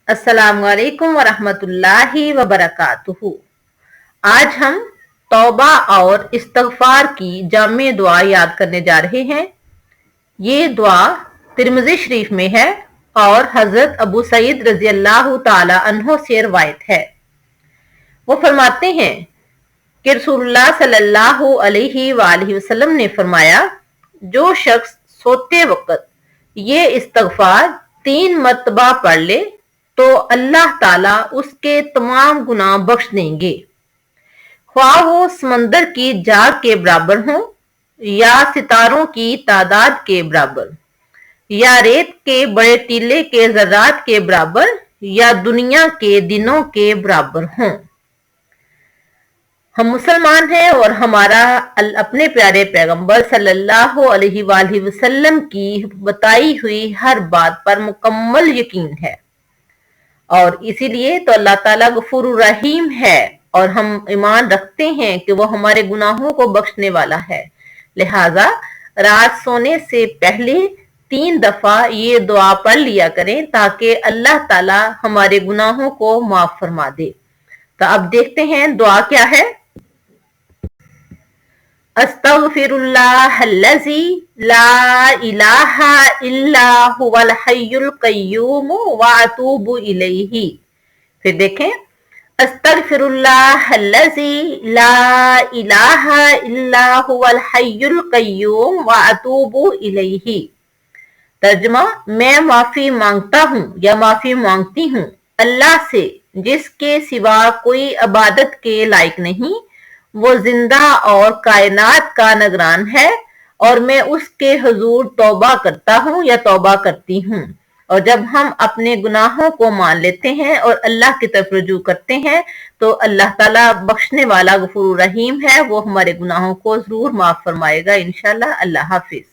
अस्सलाम वालेकुम वरहमतुल्लाहि वबरकातुहू। आज हम तौबा और इस्तगफार की जामे दुआ याद करने जा रहे हैं। ये दुआ तिरमिज़ी शरीफ में है और हजरत अबू सईद रजी अल्लाह ताला अन्हो से रवायत है। वो फरमाते हैं कि रसूलुल्लाह सल्लल्लाहु अलैहि वसल्लम ने फरमाया, जो शख्स सोते वक्त ये इस्तगफार 3 मरतबा पढ़ ले तो अल्लाह ताला उसके तमाम गुनाह बख्श देंगे, ख्वाह वो समंदर की जाग के बराबर हो या सितारों की तादाद के बराबर, या रेत के बड़े टीले के ज़र्रात के बराबर, या दुनिया के दिनों के बराबर हों। हम मुसलमान हैं और हमारा अपने प्यारे पैगंबर सल्लल्लाहु अलैहि वसल्लम की बताई हुई हर बात पर मुकम्मल यकीन है और इसीलिए तो अल्लाह ताला गफूर रहीम है और हम ईमान रखते हैं कि वो हमारे गुनाहों को बख्शने वाला है। लिहाजा रात सोने से पहले 3 दफा ये दुआ पढ़ लिया करें ताकि अल्लाह ताला हमारे गुनाहों को माफ फरमा दे। तो अब देखते हैं दुआ क्या है। अस्तगफिरुल्लाहल्लज़ी ला इलाहा इल्ला हुवल हय्युल क़य्यूम व अतूबु इलैहि। फिर देखें, अस्तगफिरुल्लाहल्लज़ी ला इलाहा इल्ला हुवल हय्युल क़य्यूम व अतूबु इलैहि। तर्जुमा, मैं माफी मांगता हूँ या माफी मांगती हूँ अल्लाह से जिसके सिवा कोई इबादत के लायक नहीं, वो जिंदा और कायनात का निगरान है और मैं उसके हुजूर तौबा करता हूँ या तौबा करती हूँ। और जब हम अपने गुनाहों को मान लेते हैं और अल्लाह की तरफ रुजू करते हैं तो अल्लाह ताला बख्शने वाला गफूर रहीम है, वो हमारे गुनाहों को जरूर माफ फरमाएगा इंशाअल्लाह। अल्लाह हाफिज।